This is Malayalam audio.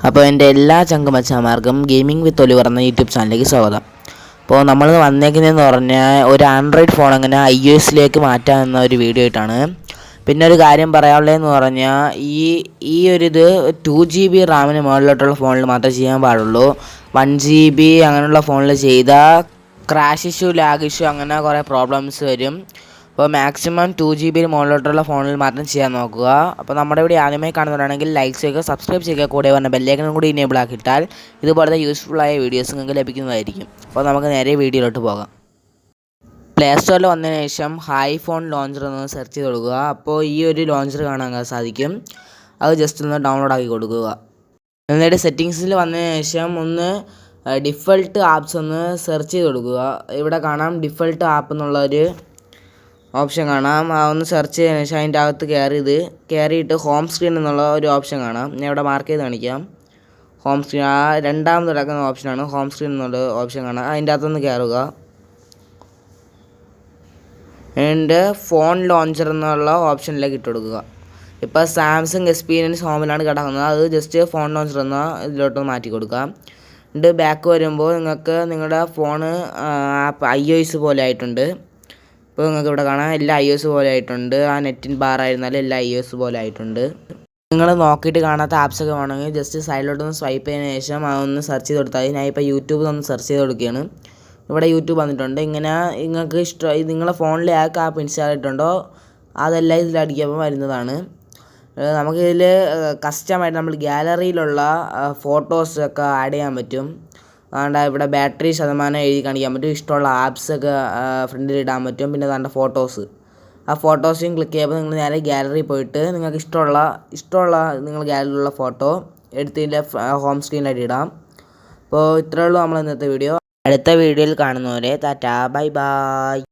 അപ്പോൾ എൻ്റെ എല്ലാ ചങ്കുമച്ചാന്മാർക്കും ഗെയിമിംഗ് വിത്ത് ഒലിവർ എന്ന യൂട്യൂബ് ചാനലിലേക്ക് സ്വാഗതം. അപ്പോൾ നമ്മൾ വന്നേക്കുന്നതെന്ന് പറഞ്ഞാൽ ഒരു ആൻഡ്രോയിഡ് ഫോൺ എങ്ങനെ iOSലേക്ക് മാറ്റാം എന്ന ഒരു വീഡിയോ ആയിട്ടാണ്. പിന്നെ ഒരു കാര്യം പറയാനുള്ളതെന്ന് പറഞ്ഞാൽ ഈ ഒരു ഇത് 2GB റാമിന് മുകളിലോട്ടുള്ള ഫോണിൽ മാത്രമേ ചെയ്യാൻ പാടുള്ളൂ. 1GB അങ്ങനെയുള്ള ഫോണിൽ ചെയ്താൽ ക്രാഷ് ഇഷ്യൂ, ലാഗ് ഇഷ്യൂ അങ്ങനെ കുറേ പ്രോബ്ലംസ് വരും. അപ്പോൾ മാക്സിമം 2GB മുകളിലോട്ടുള്ള ഫോണിൽ മാത്രം ചെയ്യാൻ നോക്കുക. അപ്പോൾ നമ്മുടെ ഇവിടെ ആദ്യമായി കാണുന്നവരാണെങ്കിൽ ലൈക്ക് ചെയ്യുക, സബ്സ്ക്രൈബ് ചെയ്യുക, കൂടെ പറഞ്ഞ ബെല്ലൈക്കനും കൂടി ഇനേബിൾ ആക്കിയിട്ടാൽ ഇതുപോലത്തെ യൂസ്ഫുള്ളായ വീഡിയോസ് നിങ്ങൾക്ക് ലഭിക്കുന്നതായിരിക്കും. അപ്പോൾ നമുക്ക് നേരെ വീഡിയോയിലോട്ട് പോകാം. പ്ലേ സ്റ്റോറിൽ വന്നതിന് ശേഷം ഹൈ ഫോൺ ലോഞ്ചർ എന്ന് സെർച്ച് ചെയ്ത് കൊടുക്കുക. അപ്പോൾ ഈ ഒരു ലോഞ്ചർ കാണാൻ സാധിക്കും. അത് ജസ്റ്റ് ഒന്ന് ഡൗൺലോഡ് ആക്കി കൊടുക്കുക. എന്നിട്ട് സെറ്റിങ്സിൽ വന്നതിന് ശേഷം ഒന്ന് ഡിഫൾട്ട് ആപ്സ് ഒന്ന് സെർച്ച് ചെയ്ത് കൊടുക്കുക. ഇവിടെ കാണാം ഡിഫൾട്ട് ആപ്പ് എന്നുള്ളൊരു ഓപ്ഷൻ കാണാം. ഒന്ന് സെർച്ച് ചെയ്തതിന് ശേഷം അതിൻ്റെ അകത്ത് കയറിയിട്ട് ഹോം സ്ക്രീൻ എന്നുള്ള ഒരു ഓപ്ഷൻ കാണാം. ഞാൻ ഇവിടെ മാർക്ക് ചെയ്ത് കാണിക്കാം. ഹോം സ്ക്രീൻ ആ രണ്ടാമത് കിടക്കുന്ന ഓപ്ഷനാണ് ഹോം സ്ക്രീൻ എന്നുള്ള ഓപ്ഷൻ കാണാം. അതിൻ്റെ അകത്തുനിന്ന് കയറുക. എന്നിട്ട് ഫോൺ ലോഞ്ചർ എന്നുള്ള ഓപ്ഷനിലേക്ക് ഇട്ട് കൊടുക്കുക. ഇപ്പോൾ സാംസങ് എക്സ്പീരിയൻസ് ഹോമിലാണ് കിടക്കുന്നത്. അത് ജസ്റ്റ് ഫോൺ ലോഞ്ചർ എന്ന ഇതിലോട്ട് മാറ്റി കൊടുക്കുക. എന്നിട്ട് ബാക്ക് വരുമ്പോൾ നിങ്ങൾക്ക് നിങ്ങളുടെ ഫോണ് ആപ്പ് iOS പോലെ ആയിട്ടുണ്ട്. ഇപ്പോൾ നിങ്ങൾക്ക് ഇവിടെ കാണാം എല്ലാം iOS പോലെ ആയിട്ടുണ്ട്. ആ നെറ്റിൻ ബാർ ആയിരുന്നാലും എല്ലാം iOS പോലെ ആയിട്ടുണ്ട്. നിങ്ങൾ നോക്കിയിട്ട് കാണാത്ത ആപ്സൊക്കെ വേണമെങ്കിൽ ജസ്റ്റ് സൈഡിലോട്ടൊന്ന് സ്വൈപ്പ് ചെയ്തതിന് ശേഷം അതൊന്ന് സെർച്ച് ചെയ്ത് കൊടുത്താൽ ഞാൻ ഇപ്പോൾ യൂട്യൂബിൽ ഒന്ന് സെർച്ച് ചെയ്ത് കൊടുക്കുകയാണ്. ഇവിടെ യൂട്യൂബ് വന്നിട്ടുണ്ട്. ഇങ്ങനെ നിങ്ങൾക്ക് നിങ്ങളുടെ ഫോണിൽ ഏതൊക്കെ ആപ്പ് ഇൻസ്റ്റാൾ ആയിട്ടുണ്ടോ അതെല്ലാം ഇതിലടിക്കുമ്പോൾ വരുന്നതാണ്. നമുക്കിതിൽ കസ്റ്റമായിട്ട് നമ്മൾ ഗാലറിയിലുള്ള ഫോട്ടോസൊക്കെ ആഡ് ചെയ്യാൻ പറ്റും. അതുകൊണ്ട് ഇവിടെ ബാറ്ററി ശതമാനം എഴുതി കാണിക്കാൻ പറ്റും. ഇഷ്ടമുള്ള ആപ്സൊക്കെ ഫ്രണ്ടിൽ ഇടാൻ പറ്റും. പിന്നെ അതാണ്ട് ഫോട്ടോസ്, ആ ഫോട്ടോസും ക്ലിക്ക് ചെയ്യുമ്പോൾ നിങ്ങൾ നേരെ ഗാലറി പോയിട്ട് നിങ്ങൾക്ക് ഇഷ്ടമുള്ള നിങ്ങൾ ഗാലറിയിലുള്ള ഫോട്ടോ എടുത്തതിൻ്റെ ഹോം സ്ക്രീനിലായിട്ട് ഇടാം. അപ്പോൾ ഇത്രയേ ഉള്ളൂ നമ്മൾ ഇന്നത്തെ വീഡിയോ. അടുത്ത വീഡിയോയിൽ കാണുന്നവരെ ടാറ്റാ, ബൈ ബൈ.